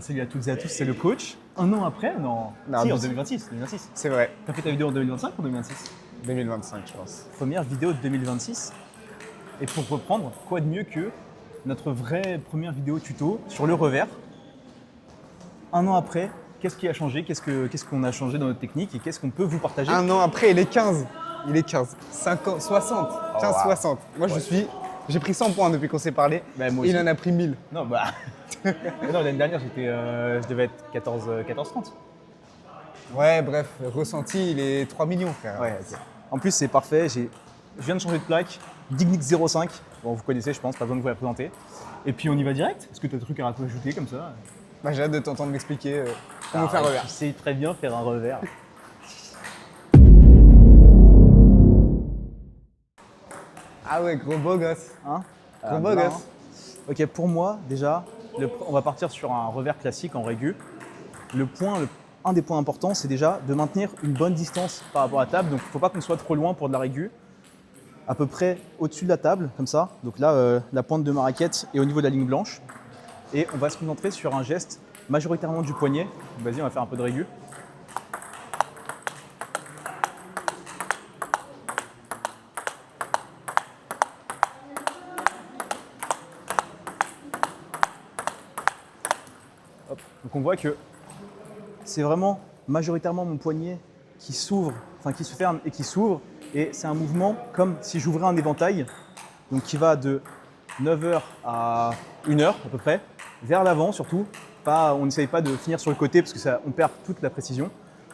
Salut à toutes et à tous, c'est le coach. Un an après, non, si, en 2026. C'est vrai, T'as fait ta vidéo en 2025 ou 2026? 2025 je pense. Première vidéo de 2026. Et pour reprendre, quoi de mieux que notre vraie première vidéo tuto sur le revers. Un an après, qu'est-ce qui a changé? Qu'est-ce qu'on a changé dans notre technique et qu'est-ce qu'on peut vous partager? Un an après, il est 15. 50, 60, 15, wow. 60. Moi, j'ai pris 100 points depuis qu'on s'est parlé. Bah, moi il aussi. en a pris 1000. Non, bah. Non, l'année dernière, je devais être 14-30. Ouais, bref, ressenti, il est 3 millions, frère. Ouais, ok. En plus, c'est parfait. Je viens de changer de plaque. Dignic 05. Bon, vous connaissez, je pense, pas besoin de vous la présenter. Et puis, on y va direct. Est-ce que tu as des trucs à rajouter comme ça? Bah, j'ai hâte de t'entendre m'expliquer comment faire un revers. Tu sais très bien faire un revers. Ah ouais, gros beau gosse. Hein? Gros beau Bien, gosse. hein. Ok, pour moi, déjà, on va partir sur un revers classique en régu. Un des points importants, c'est déjà de maintenir une bonne distance par rapport à la table. Donc, il ne faut pas qu'on soit trop loin pour de la régu. À peu près au-dessus de la table, comme ça. Donc là, la pointe de ma raquette est au niveau de la ligne blanche. Et on va se concentrer sur un geste majoritairement du poignet. Vas-y, on va faire un peu de régu. Hop. Donc on voit que c'est vraiment majoritairement mon poignet qui s'ouvre, enfin qui se ferme et qui s'ouvre. Et c'est un mouvement comme si j'ouvrais un éventail, donc qui va de 9h à 1h à peu près, vers l'avant surtout. On n'essaye pas de finir sur le côté parce que on perd toute la précision.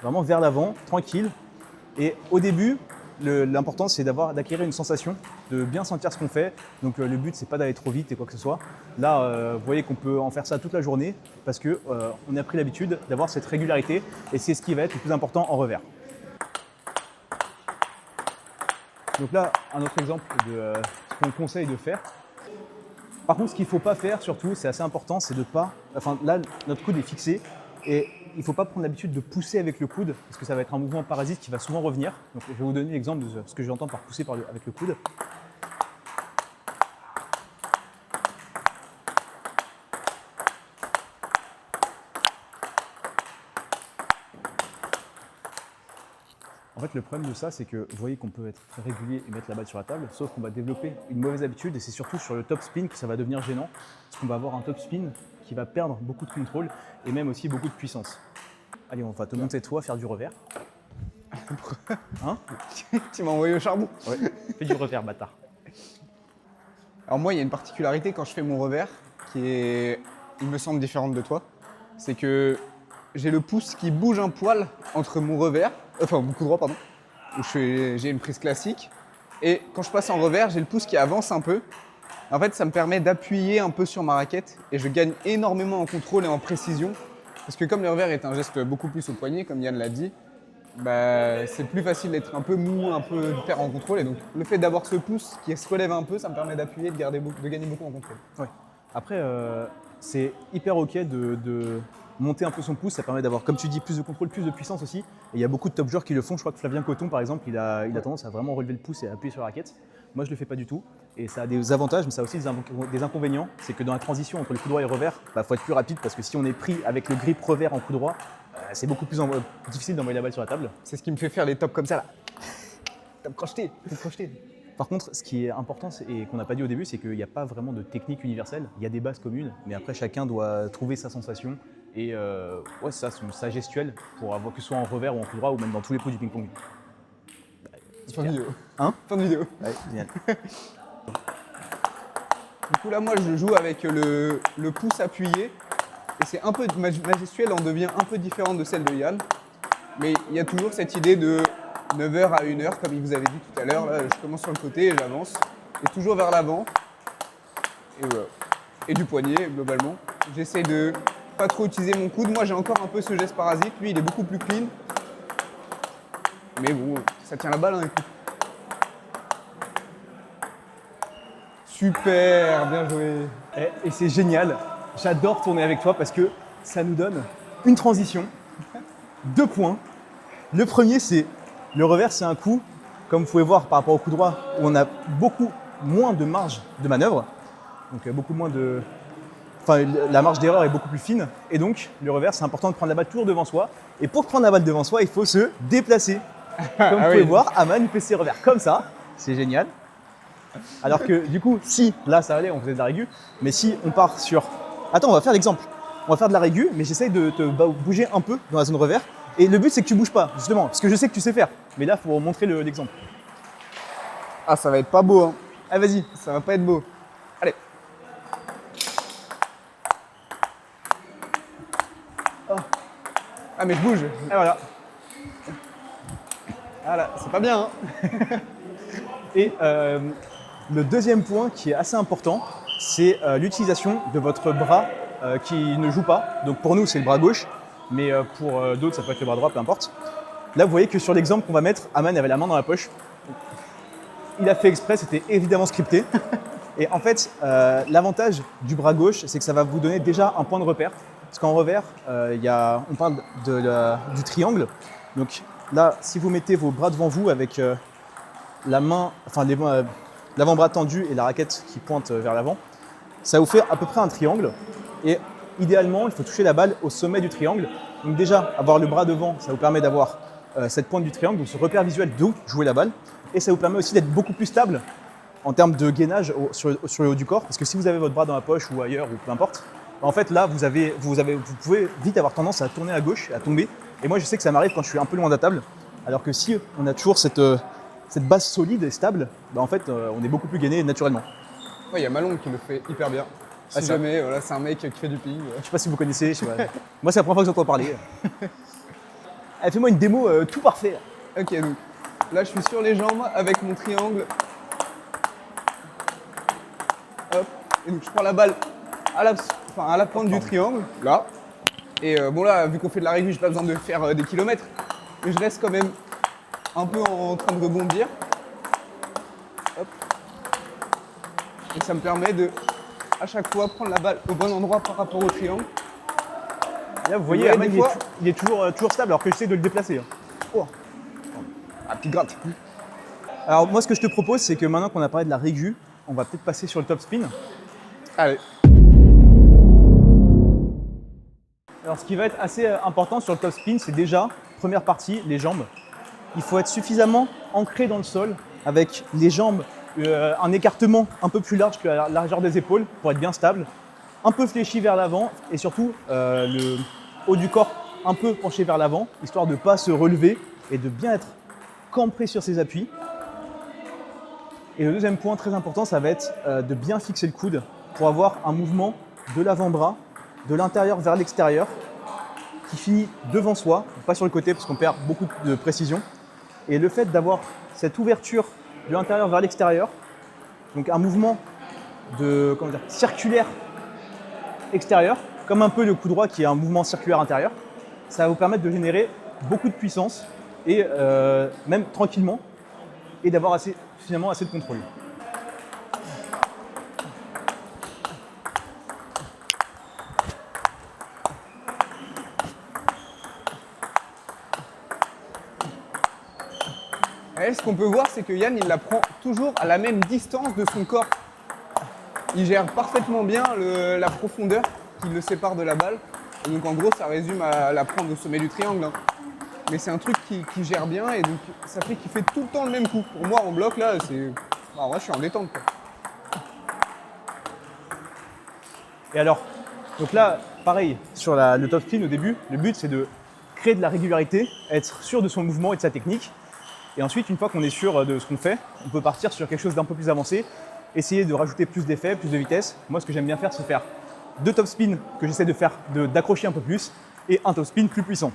Vraiment vers l'avant, tranquille. Et au début, l'important c'est d'acquérir une sensation, de bien sentir ce qu'on fait. Donc le but c'est pas d'aller trop vite et quoi que ce soit. Là, vous voyez qu'on peut en faire ça toute la journée parce que on a pris l'habitude d'avoir cette régularité et c'est ce qui va être le plus important en revers. Donc là, un autre exemple de ce qu'on conseille de faire. Par contre, ce qu'il ne faut pas faire surtout, c'est assez important, c'est de pas. Enfin là, notre coude est fixé et il ne faut pas prendre l'habitude de pousser avec le coude parce que ça va être un mouvement parasite qui va souvent revenir. Donc je vais vous donner l'exemple de ce que j'entends par pousser avec le coude. En fait, le problème de ça, c'est que vous voyez qu'on peut être très régulier et mettre la balle sur la table, sauf qu'on va développer une mauvaise habitude et c'est surtout sur le top spin que ça va devenir gênant, parce qu'on va avoir un top spin qui va perdre beaucoup de contrôle et même aussi beaucoup de puissance. Allez, on va te montrer toi faire du revers. Hein? Tu m'as envoyé au charbon. Ouais. Fais du revers, bâtard. Alors moi, il y a une particularité quand je fais mon revers qui est, il me semble, différente de toi. C'est que j'ai le pouce qui bouge un poil entre mon revers, enfin mon coup droit, pardon, où j'ai une prise classique. Et quand je passe en revers, j'ai le pouce qui avance un peu. En fait, ça me permet d'appuyer un peu sur ma raquette et je gagne énormément en contrôle et en précision. Parce que comme le revers est un geste beaucoup plus au poignet, comme Yann l'a dit, bah, c'est plus facile d'être un peu mou, un peu de perdre en contrôle. Et donc le fait d'avoir ce pouce qui se relève un peu, ça me permet d'appuyer, de gagner beaucoup en contrôle. Ouais. Après, c'est hyper ok de monter un peu son pouce, ça permet d'avoir, comme tu dis, plus de contrôle, plus de puissance aussi. Et il y a beaucoup de top joueurs qui le font. Je crois que Flavien Coton, par exemple, il a tendance à vraiment relever le pouce et à appuyer sur la raquette. Moi, je le fais pas du tout. Et ça a des avantages, mais ça a aussi des inconvénients. C'est que dans la transition entre le coup droit et le revers, faut être plus rapide parce que si on est pris avec le grip revers en coup droit, c'est beaucoup plus difficile d'envoyer la balle sur la table. C'est ce qui me fait faire les tops comme ça là. Top crocheté. Par contre, ce qui est important et qu'on n'a pas dit au début, c'est qu'il n'y a pas vraiment de technique universelle. Il y a des bases communes, mais après chacun doit trouver sa sensation et ouais, sa gestuelle pour avoir que ce soit en revers ou en coup droit ou même dans tous les pots du ping-pong. Fin de vidéo. Hein? Fin de vidéo. Ouais, génial. Du coup là, moi je joue avec le pouce appuyé et c'est un peu ma gestuelle en devient un peu différente de celle de Yann. Mais il y a toujours cette idée de 9h à 1h, comme il vous avait dit tout à l'heure. Là, je commence sur le côté et j'avance. Et toujours vers l'avant. Et voilà. Et du poignet, globalement. J'essaie de pas trop utiliser mon coude. Moi, j'ai encore un peu ce geste parasite. Lui, il est beaucoup plus clean. Mais bon, ça tient la balle, hein, écoute. Super, bien joué. Et c'est génial. J'adore tourner avec toi parce que ça nous donne une transition, 2 points. Le premier, c'est le revers, c'est un coup, comme vous pouvez voir par rapport au coup droit, où on a beaucoup moins de marge de manœuvre. Donc beaucoup moins de. enfin, la marge d'erreur est beaucoup plus fine. Et donc, le revers, c'est important de prendre la balle toujours devant soi. Et pour prendre la balle devant soi, il faut se déplacer. Comme vous pouvez voir, Aman fait ses revers comme ça. C'est génial. Alors que du coup, si, là ça allait, on faisait de la régu. Mais si on part sur... Attends, on va faire l'exemple. On va faire de la régu, mais j'essaye de te bouger un peu dans la zone revers. Et le but, c'est que tu bouges pas, justement. Parce que je sais que tu sais faire. Mais là, il faut montrer l'exemple. Ah, ça va être pas beau, hein. Allez, vas-y. Ça va pas être beau. Allez. Oh. Ah, mais je bouge. Et voilà. Voilà, c'est pas bien, hein. Et le deuxième point qui est assez important, c'est l'utilisation de votre bras qui ne joue pas. Donc pour nous, c'est le bras gauche, mais pour d'autres, ça peut être le bras droit, peu importe. Là, vous voyez que sur l'exemple qu'on va mettre, Aman avait la main dans la poche. Il a fait exprès, c'était évidemment scripté. Et en fait, l'avantage du bras gauche, c'est que ça va vous donner déjà un point de repère. Parce qu'en revers, on parle du triangle. Donc là, si vous mettez vos bras devant vous avec la main, enfin l'avant-bras tendu et la raquette qui pointe vers l'avant, ça vous fait à peu près un triangle. Et idéalement, il faut toucher la balle au sommet du triangle. Donc déjà, avoir le bras devant, ça vous permet d'avoir cette pointe du triangle, donc ce repère visuel d'où jouer la balle. Et ça vous permet aussi d'être beaucoup plus stable en termes de gainage sur le haut du corps. Parce que si vous avez votre bras dans la poche ou ailleurs, ou peu importe, en fait là, vous pouvez vite avoir tendance à tourner à gauche, à tomber. Et moi, je sais que ça m'arrive quand je suis un peu loin de la table. Alors que si on a toujours cette base solide et stable, en fait, on est beaucoup plus gainé naturellement. Ouais, il y a Malon qui le fait hyper bien. Si jamais, voilà, c'est un mec qui fait du ping. Je sais pas si vous connaissez. Moi, c'est la première fois que j'entends parler. Allez, fais-moi une démo tout parfait. Ok, donc là, je suis sur les jambes avec mon triangle. Hop. Et donc, je prends la balle à la pointe du triangle, là. Et bon, là, vu qu'on fait de la régulière, j'ai pas besoin de faire des kilomètres. Mais je reste quand même un peu en train de rebondir. Hop. Et ça me permet de, à chaque fois, prendre la balle au bon endroit par rapport au triangle. Là, vous voyez, Aman, il est toujours stable alors que j'essaie de le déplacer. Oh. Ah, petite gratte. Alors moi, ce que je te propose, c'est que maintenant qu'on a parlé de la régu, on va peut-être passer sur le top spin. Allez. Alors ce qui va être assez important sur le top spin, c'est déjà, première partie, les jambes. Il faut être suffisamment ancré dans le sol avec les jambes, un écartement un peu plus large que la largeur des épaules pour être bien stable, un peu fléchi vers l'avant et surtout le haut du corps un peu penché vers l'avant, histoire de ne pas se relever et de bien être campé sur ses appuis. Et le deuxième point très important, ça va être de bien fixer le coude pour avoir un mouvement de l'avant-bras, de l'intérieur vers l'extérieur, qui finit devant soi, pas sur le côté parce qu'on perd beaucoup de précision. Et le fait d'avoir cette ouverture de l'intérieur vers l'extérieur, donc un mouvement circulaire extérieur, comme un peu le coup droit qui est un mouvement circulaire intérieur, ça va vous permettre de générer beaucoup de puissance et même tranquillement et d'avoir finalement assez de contrôle. Et ce qu'on peut voir, c'est que Yann, il la prend toujours à la même distance de son corps. Il gère parfaitement bien la profondeur qui le sépare de la balle. Et donc en gros, ça résume à la prendre au sommet du triangle, hein. Mais c'est un truc qui gère bien et donc ça fait qu'il fait tout le temps le même coup. Pour moi, en bloc, là, c'est... Alors, moi, je suis en détente, quoi. Et alors, donc là, pareil, sur le top spin au début, le but c'est de créer de la régularité, être sûr de son mouvement et de sa technique. Et ensuite, une fois qu'on est sûr de ce qu'on fait, on peut partir sur quelque chose d'un peu plus avancé, essayer de rajouter plus d'effets, plus de vitesse. Moi, ce que j'aime bien faire, c'est faire 2 top spins que j'essaie de faire, d'accrocher un peu plus, et un top spin plus puissant.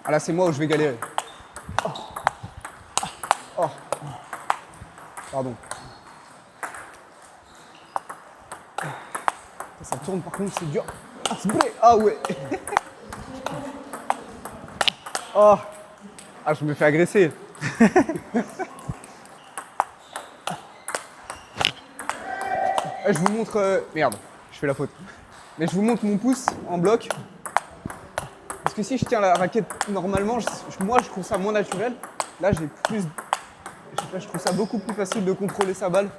Ah là, c'est moi où je vais galérer. Oh. Oh. Pardon. Ça tourne, par contre, c'est dur. Ah, c'est blé. Ah ouais. Oh. Ah, je me fais agresser. Je vous montre... Merde, je fais la faute. Mais je vous montre mon pouce en bloc. Parce que si je tiens la raquette normalement, moi je trouve ça moins naturel. Là, j'ai plus... Je sais pas, je trouve ça beaucoup plus facile de contrôler sa balle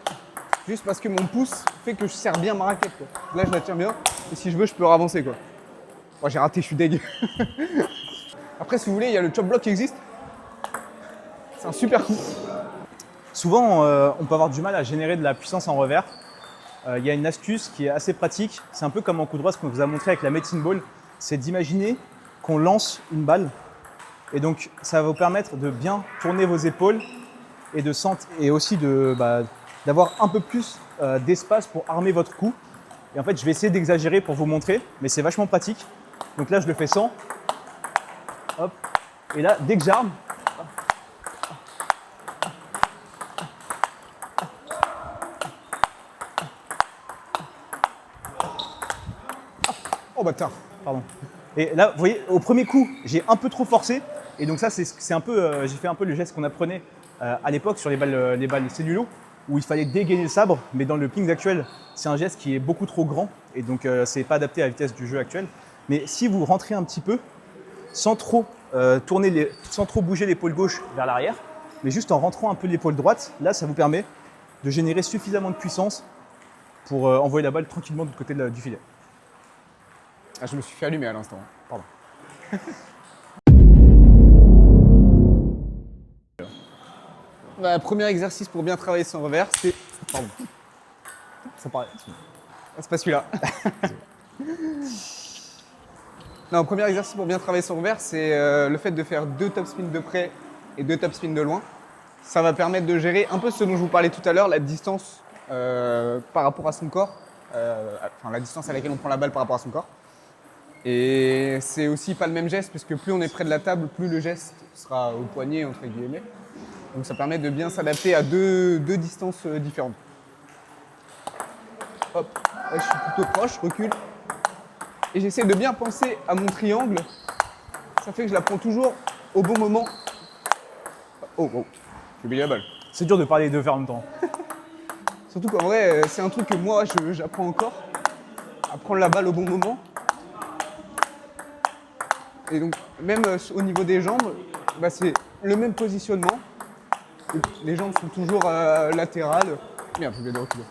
Juste parce que mon pouce fait que je serre bien ma raquette, quoi. Là, je la tiens bien. Et si je veux, je peux avancer, quoi. Oh, j'ai raté, je suis deg. Après, si vous voulez, il y a le chop block qui existe. C'est un super coup. Souvent, on peut avoir du mal à générer de la puissance en revers. Il y a une astuce qui est assez pratique. C'est un peu comme en coup droit, ce qu'on vous a montré avec la medicine ball. C'est d'imaginer qu'on lance une balle. Et donc, ça va vous permettre de bien tourner vos épaules et, et aussi d'avoir un peu plus d'espace pour armer votre coup. Et en fait, je vais essayer d'exagérer pour vous montrer, mais c'est vachement pratique. Donc là, je le fais sans. Hop. Et là, dès que j'arme, Oh, bâtard. pardon. Et là, vous voyez, au premier coup, j'ai un peu trop forcé. Et donc ça, c'est un peu, j'ai fait un peu le geste qu'on apprenait à l'époque sur les balles cellulo, où il fallait dégainer le sabre. Mais dans le ping actuel, c'est un geste qui est beaucoup trop grand. Et donc, c'est pas adapté à la vitesse du jeu actuel. Mais si vous rentrez un petit peu, sans trop sans trop bouger l'épaule gauche vers l'arrière, mais juste en rentrant un peu l'épaule droite, là, ça vous permet de générer suffisamment de puissance pour envoyer la balle tranquillement de l'autre côté du filet. Ah, je me suis fait allumer à l'instant. Pardon. Premier exercice pour bien travailler son revers, c'est... Pardon. Ça paraît. Ah, c'est pas celui-là. Non, premier exercice pour bien travailler son revers, c'est le fait de faire 2 top spins de près et 2 top spins de loin. Ça va permettre de gérer un peu ce dont je vous parlais tout à l'heure, la distance par rapport à son corps, enfin la distance à laquelle on prend la balle par rapport à son corps. Et c'est aussi pas le même geste, puisque plus on est près de la table, plus le geste sera au poignet, entre guillemets. Donc ça permet de bien s'adapter à deux distances différentes. Hop, là je suis plutôt proche, je recule. Et j'essaie de bien penser à mon triangle. Ça fait que je la prends toujours au bon moment. Oh, oh, j'ai oublié la balle. C'est dur de parler de faire en même temps. Surtout qu'en vrai, c'est un truc que moi, j'apprends encore. À prendre la balle au bon moment. Et donc, même au niveau des jambes, bah, c'est le même positionnement. Les jambes sont toujours latérales. Merde, je viens de reculer.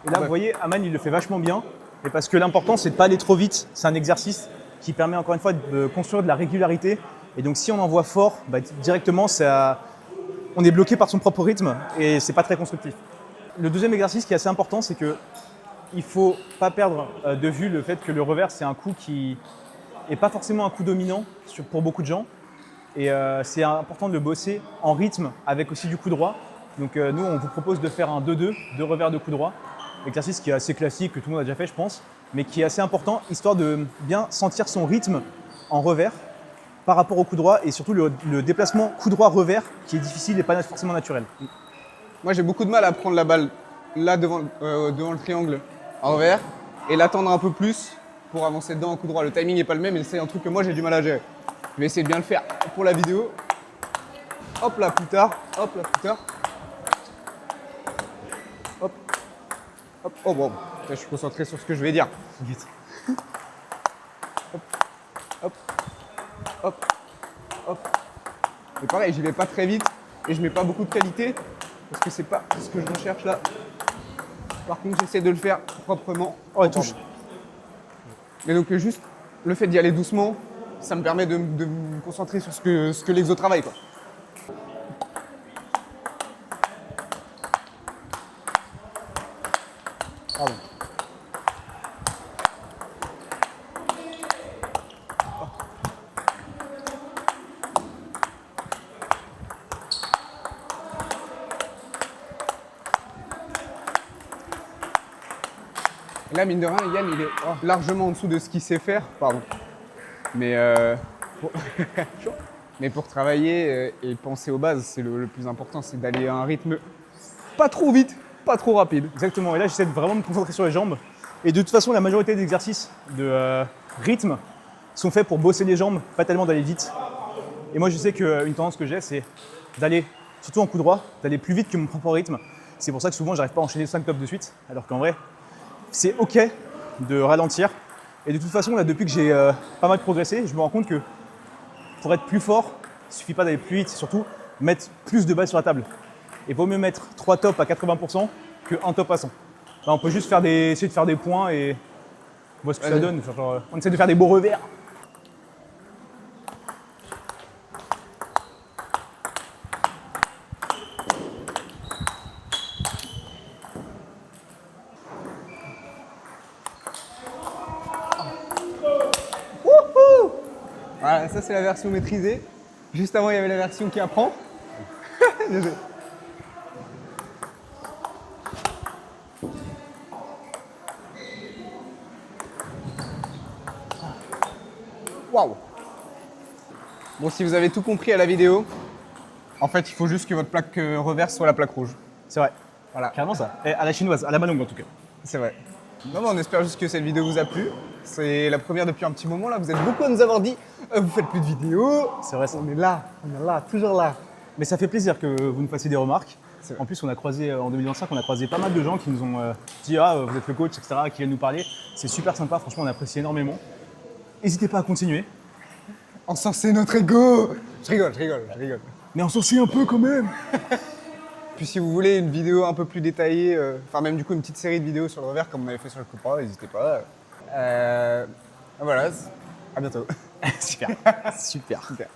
Et là, vous voyez, Aman, il le fait vachement bien. Et parce que l'important, c'est de ne pas aller trop vite. C'est un exercice qui permet encore une fois de construire de la régularité. Et donc, si on envoie fort, bah, directement, on est bloqué par son propre rythme et c'est pas très constructif. Le deuxième exercice qui est assez important, c'est que il faut pas perdre de vue le fait que le revers, c'est un coup qui n'est pas forcément un coup dominant pour beaucoup de gens. Et c'est important de le bosser en rythme avec aussi du coup droit. Donc nous, on vous propose de faire un 2-2, 2 revers de coup droit. Exercice qui est assez classique, que tout le monde a déjà fait, je pense, mais qui est assez important, histoire de bien sentir son rythme en revers par rapport au coup droit et surtout le déplacement coup droit-revers qui est difficile et pas forcément naturel. Moi, j'ai beaucoup de mal à prendre la balle là devant le triangle en revers et l'attendre un peu plus pour avancer dedans en coup droit. Le timing n'est pas le même et c'est un truc que moi, j'ai du mal à gérer. Je vais essayer de bien le faire pour la vidéo. Hop là, plus tard. Hop là, plus tard. Hop. Hop. Oh bon, là, je suis concentré sur ce que je vais dire. Hop. Hop. Hop. Hop. Et pareil, j'y vais pas très vite et je mets pas beaucoup de qualité parce que c'est pas ce que je recherche là. Par contre, j'essaie de le faire proprement. Oh, il touche. Mais donc, juste le fait d'y aller doucement, ça me permet de me concentrer sur ce que l'exo travaille, quoi. Pardon. Là, mine de rien, Yann, il est largement en dessous de ce qu'il sait faire. Pardon. Mais, mais pour travailler et penser aux bases, c'est le plus important, c'est d'aller à un rythme pas trop vite, pas trop rapide. Exactement, et là j'essaie de vraiment me concentrer sur les jambes. Et de toute façon, la majorité des exercices de rythme sont faits pour bosser les jambes, pas tellement d'aller vite. Et moi je sais qu'une tendance que j'ai, c'est d'aller, surtout en coup droit, d'aller plus vite que mon propre rythme. C'est pour ça que souvent j'arrive pas à enchaîner 5 tops de suite, alors qu'en vrai, c'est ok de ralentir. Et de toute façon, là, depuis que j'ai pas mal progressé, je me rends compte que pour être plus fort, il ne suffit pas d'aller plus vite, c'est surtout mettre plus de balles sur la table. Et vaut mieux mettre 3 tops à 80% que 1 top à 100. Là, on peut juste essayer de faire des points et on voit ce que ça donne. Enfin, genre, on essaie de faire des beaux revers. Voilà, ça c'est la version maîtrisée. Juste avant, il y avait la version qui apprend. Désolé. Waouh! Bon, si vous avez tout compris à la vidéo, en fait, il faut juste que votre plaque reverse soit la plaque rouge. C'est vrai. Voilà, Carrément ça. Et à la chinoise, à la Malong en tout cas. c'est vrai. Non, mais on espère juste que cette vidéo vous a plu. C'est la première depuis un petit moment là. Vous êtes beaucoup à nous avoir dit vous faites plus de vidéos. C'est vrai ça. On est là, toujours là. Mais ça fait plaisir que vous nous fassiez des remarques. C'est vrai. En plus, on a croisé en 2025, on a croisé pas mal de gens qui nous ont dit ah vous êtes le coach, etc., qui viennent nous parler. C'est super sympa, franchement, on apprécie énormément. N'hésitez pas à continuer. Encenser notre ego. Je rigole. Mais on s'en suit un peu quand même. Puis si vous voulez une vidéo un peu plus détaillée, enfin même du coup une petite série de vidéos sur le revers comme on avait fait sur le Cupra, n'hésitez pas. Voilà, à bientôt. Super. Super. Super.